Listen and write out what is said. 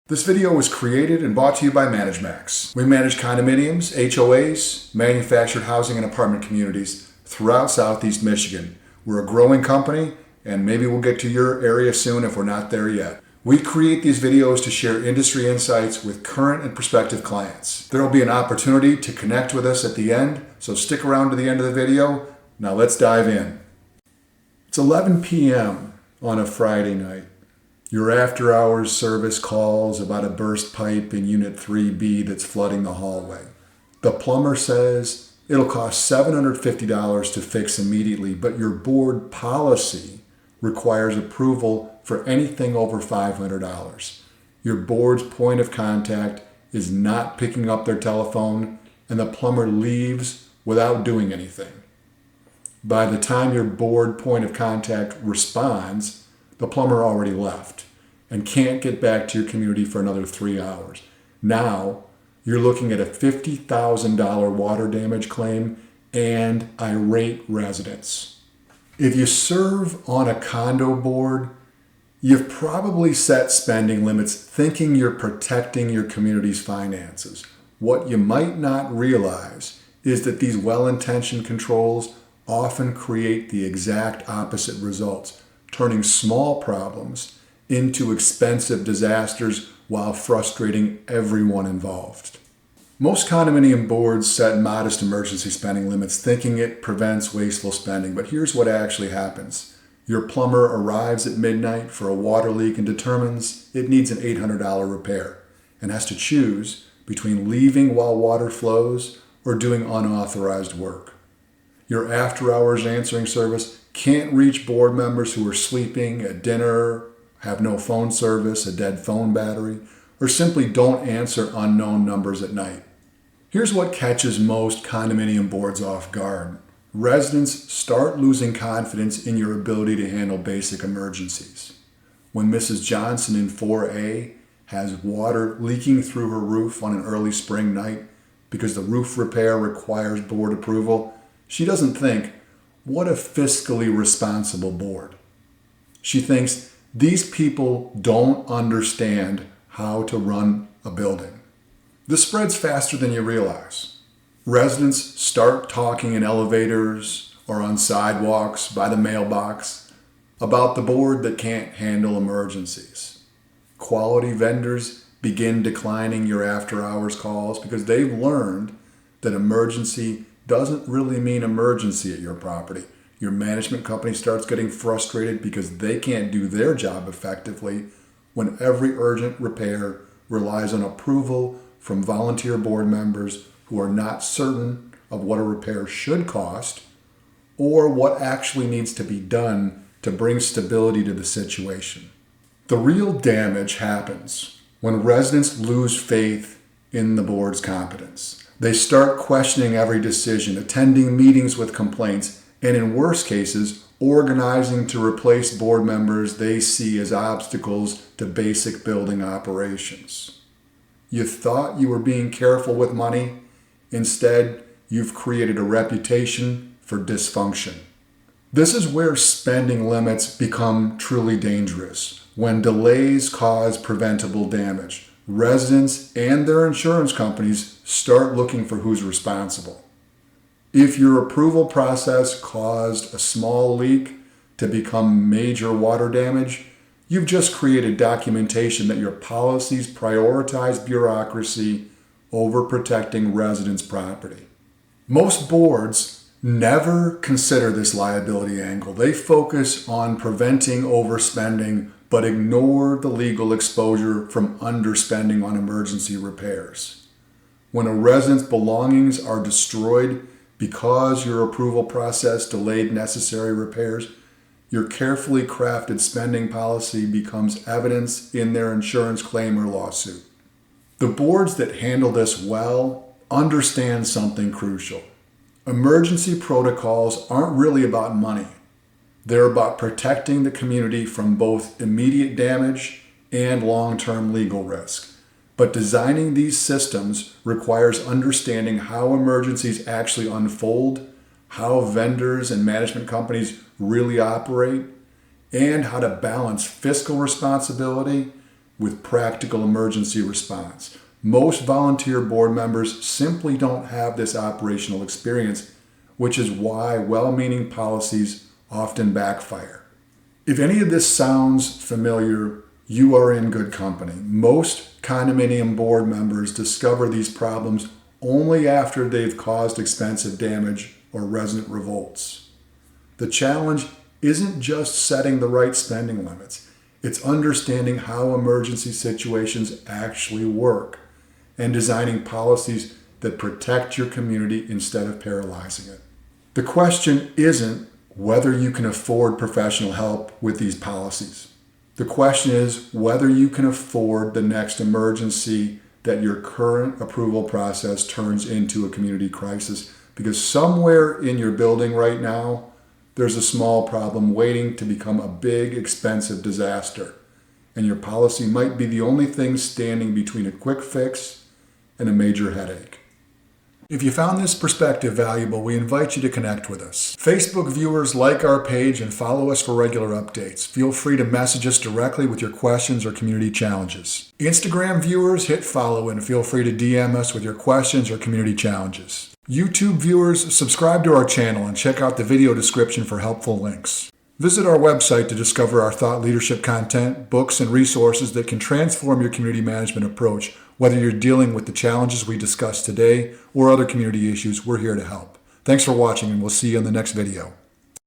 This video was created and brought to you by ManageMax. We manage condominiums, HOAs, manufactured housing and apartment communities throughout Southeast Michigan. We're a growing company, and maybe we'll get to your area soon if we're not there yet. We create these videos to share industry insights with current and prospective clients. There will be an opportunity to connect with us at the end, so stick around to the end of the video. Now let's dive in. It's 11 p.m. on a Friday night. Your after-hours service calls about a burst pipe in Unit 3B that's flooding the hallway. The plumber says it'll cost $750 to fix immediately, but your board policy requires approval for anything over $500. Your board's point of contact is not picking up their telephone, and the plumber leaves without doing anything. By the time your board point of contact responds, the plumber already left and can't get back to your community for another 3 hours. Now, you're looking at a $50,000 water damage claim and irate residents. If you serve on a condo board, you've probably set spending limits thinking you're protecting your community's finances. What you might not realize is that these well-intentioned controls often create the exact opposite results, turning small problems into expensive disasters while frustrating everyone involved. Most condominium boards set modest emergency spending limits thinking it prevents wasteful spending, but here's what actually happens. Your plumber arrives at midnight for a water leak and determines it needs an $800 repair and has to choose between leaving while water flows or doing unauthorized work. Your after-hours answering service can't reach board members who are sleeping at dinner, have no phone service, a dead phone battery, or simply don't answer unknown numbers at night. Here's what catches most condominium boards off guard. Residents start losing confidence in your ability to handle basic emergencies. When Mrs. Johnson in 4A has water leaking through her roof on an early spring night because the roof repair requires board approval, she doesn't think, what a fiscally responsible board. She thinks, these people don't understand how to run a building. This spreads faster than you realize. Residents start talking in elevators or on sidewalks by the mailbox about the board that can't handle emergencies. Quality vendors begin declining your after-hours calls because they've learned that emergency doesn't really mean emergency at your property. Your management company starts getting frustrated because they can't do their job effectively when every urgent repair relies on approval from volunteer board members who are not certain of what a repair should cost or what actually needs to be done to bring stability to the situation. The real damage happens when residents lose faith in the board's competence. They start questioning every decision, attending meetings with complaints, and in worse cases, organizing to replace board members they see as obstacles to basic building operations. You thought you were being careful with money. Instead, you've created a reputation for dysfunction. This is where spending limits become truly dangerous, when delays cause preventable damage. Residents and their insurance companies start looking for who's responsible. If your approval process caused a small leak to become major water damage, you've just created documentation that your policies prioritize bureaucracy over protecting residents' property. Most boards never consider this liability angle. They focus on preventing overspending but ignore the legal exposure from underspending on emergency repairs. When a resident's belongings are destroyed because your approval process delayed necessary repairs, your carefully crafted spending policy becomes evidence in their insurance claim or lawsuit. The boards that handle this well understand something crucial. Emergency protocols aren't really about money. They're about protecting the community from both immediate damage and long-term legal risk. But designing these systems requires understanding how emergencies actually unfold, how vendors and management companies really operate, and how to balance fiscal responsibility with practical emergency response. Most volunteer board members simply don't have this operational experience, which is why well-meaning policies often backfire. If any of this sounds familiar, you are in good company. Most condominium board members discover these problems only after they've caused expensive damage or resident revolts. The challenge isn't just setting the right spending limits. It's understanding how emergency situations actually work and designing policies that protect your community instead of paralyzing it. The question isn't whether you can afford professional help with these policies. The question is whether you can afford the next emergency that your current approval process turns into a community crisis, because somewhere in your building right now, there's a small problem waiting to become a big, expensive disaster, and your policy might be the only thing standing between a quick fix and a major headache. If you found this perspective valuable, we invite you to connect with us. Facebook viewers, like our page and follow us for regular updates. Feel free to message us directly with your questions or community challenges. Instagram viewers, hit follow and feel free to DM us with your questions or community challenges. YouTube viewers, subscribe to our channel and check out the video description for helpful links. Visit our website to discover our thought leadership content, books, and resources that can transform your community management approach. Whether you're dealing with the challenges we discussed today or other community issues, we're here to help. Thanks for watching, and we'll see you in the next video.